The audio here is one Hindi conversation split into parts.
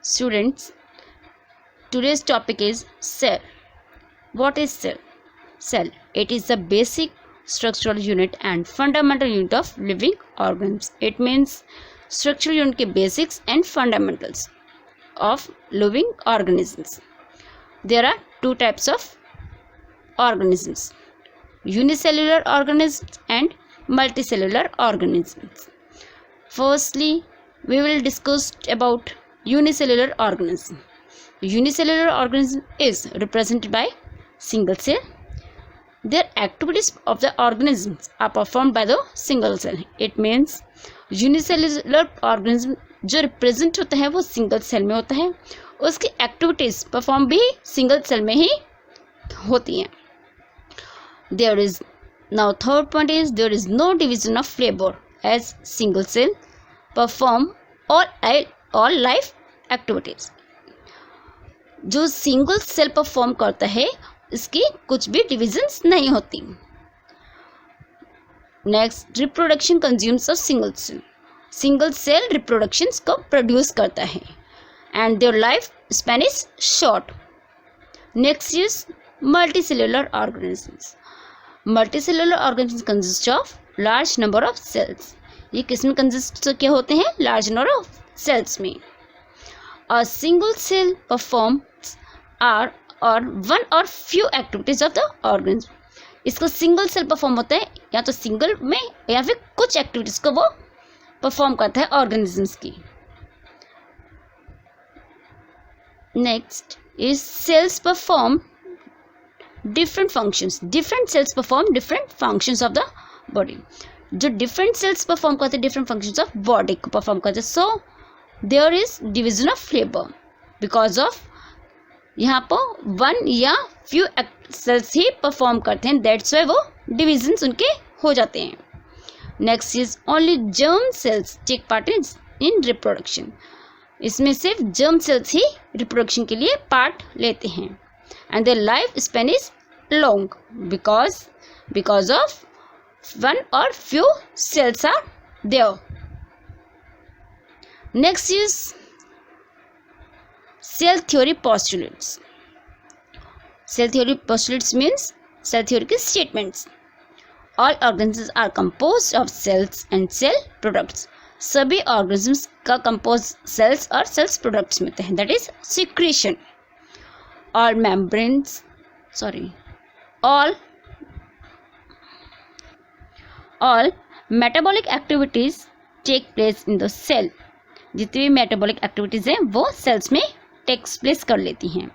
Students, today's topic is cell. What is cell? Cell. It is the basic structural unit and fundamental unit of living organisms. It means structural unit के basics and fundamentals of living organisms. There are two types of organisms: unicellular organisms and multicellular organisms. Firstly, we will discuss about unicellular organism. Unicellular organism is represented by single cell. Their activities of the organisms are performed by the single cell. It means unicellular organism जो रिप्रेजेंट होता है वो सिंगल सेल में होता है, उसकी एक्टिविटीज परफॉर्म भी सिंगल सेल में ही होती हैं. There is now third point is there is no division of labor as single cell perform all life activities. जो सिंगल सेल परफॉर्म करता है इसकी कुछ भी डिविजन्स नहीं होती. Next, reproduction consumes of single cell. Single cell reproductions को प्रोड्यूस करता है and their life span is short. Next is multicellular organisms. Multicellular organisms consist of large number of cells. ये किस में कंसिस्ट क्या होते हैं? लार्ज नंबर ऑफ सेल्स में. A single cell performs or one or few activities of the organism. इसका सिंगल सेल परफॉर्म होता है या तो सिंगल में या फिर कुछ एक्टिविटीज को वो परफॉर्म करता है ऑर्गेनिजम्स की. Next is cells perform different functions. Different cells perform different functions of the body. जो डिफरेंट सेल्स परफॉर्म करते हैं डिफरेंट फंक्शंस ऑफ बॉडी को परफॉर्म करते हैं. So there is division of labour because of यहाँ पर वन या फ्यू सेल्स ही परफॉर्म करते हैं, दैट्स वाई वो डिविजन्स उनके हो जाते हैं. Next is only germ cells take part in reproduction. इसमें सिर्फ जर्म सेल्स ही रिप्रोडक्शन के लिए पार्ट लेते हैं and their life span is long because of one और few cells are there. Next is cell theory postulates. Cell theory postulates means cell theory के statements. All organisms are composed of cells and cell products. सभी organisms का compose cells और cells products में होते हैं. That is secretion. All metabolic activities take place in the cell. जितनी भी मेटाबॉलिक एक्टिविटीज हैं वो सेल्स में टेक्स प्लेस कर लेती हैं.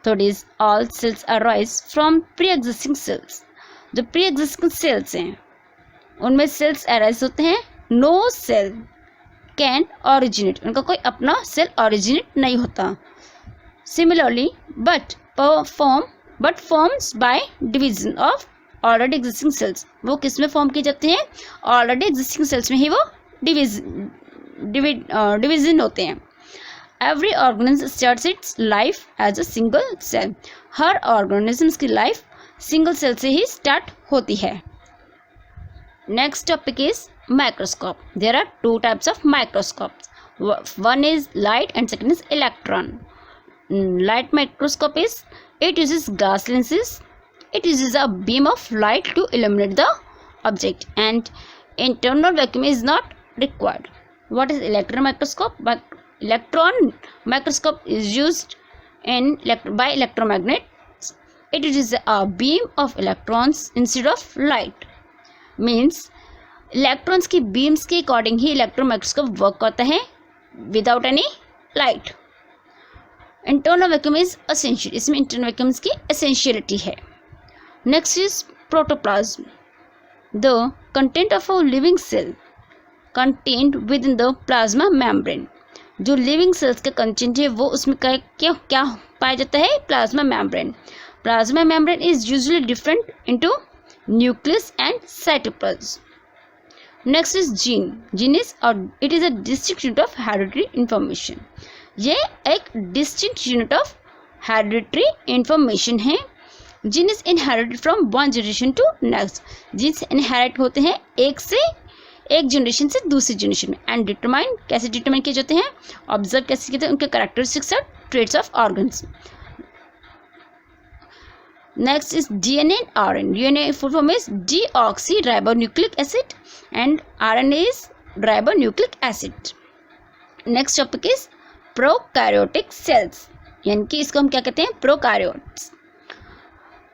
Third is all cells arise from pre existing cells. जो प्री एग्जिस्टिंग सेल्स हैं उनमें सेल्स अराइज होते हैं. No cell can originate. उनका कोई अपना सेल ऑरिजिनेट नहीं होता. Similarly but forms by division of already existing cells. वो किस में फॉर्म किए जाते हैं? ऑलरेडी एग्जिस्टिंग सेल्स में ही वो डिवीजन होते हैं. Every organism starts its life as a single cell. हर ऑर्गेनिज्म की लाइफ सिंगल सेल से ही स्टार्ट होती है. Next topic is microscope. There are two types of microscopes. One is light and second is electron. Light microscope is it uses glass lenses. It uses a beam of light to illuminate the object and internal vacuum is not required. What is electron microscope? Electron microscope is used by electromagnets. It uses a beam of electrons instead of light. Means electrons की beams के according ही electron microscope work करता है without any light. Internal vacuum is essential. इसमें internal vacuum की essentiality है. Next is protoplasm. The content of a living cell contained within the plasma membrane. जो लिविंग सेल्स का कंटेंट है वो उसमें क्या पाया जाता है? Plasma membrane. Plasma membrane is usually different into nucleus and cytoplasm. Next is gene. Gene is it is a distinct unit of hereditary information. ये एक distinct unit of hereditary information है. Gene is inherited from one generation to next. Genes inherit होते हैं एक से एक जनरेशन से दूसरी जनरेशन में। एंड डिटरमाइन कैसे डिटरमाइन किए जाते हैं, ऑब्जर्व कैसे किए जाते हैं, उनके कैरेक्टरिस्टिक्स और traits of organs. Next is DNA and RNA. DNA full form is deoxyribonucleic acid and RNA is ribonucleic acid. Next topic is prokaryotic cells, यानी कि इसको हम क्या कहते हैं, prokaryotes.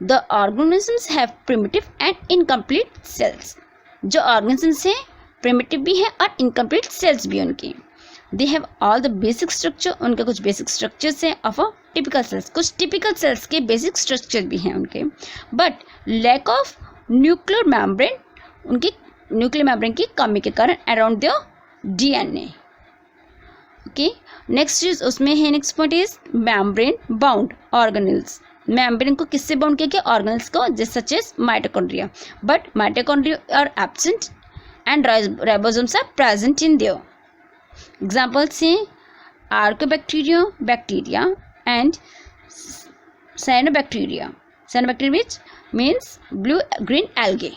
The organisms have primitive and incomplete cells. जो ऑर्गेनिजम्स हैं प्रिमिटिव भी हैं और इनकम्प्लीट सेल्स भी उनके। They have all the basic structure, उनके कुछ बेसिक स्ट्रक्चर्स हैं ऑफ अ टिपिकल सेल्स, कुछ टिपिकल सेल्स के बेसिक स्ट्रक्चर भी हैं उनके, but lack of nuclear membrane, उनकी न्यूक्लियर मेम्ब्रेन की कमी के कारण around the DNA. Okay, next चीज उसमें है, next point is membrane bound organelles. Membrane को किससे बाउंड किया गया, ऑर्गेनेल्स को, just such as mitochondria, but mitochondria are absent and ribosomes are present in there. Examples हैं archaebacteria, bacteria and cyanobacteria. Cyanobacteria which means blue green algae.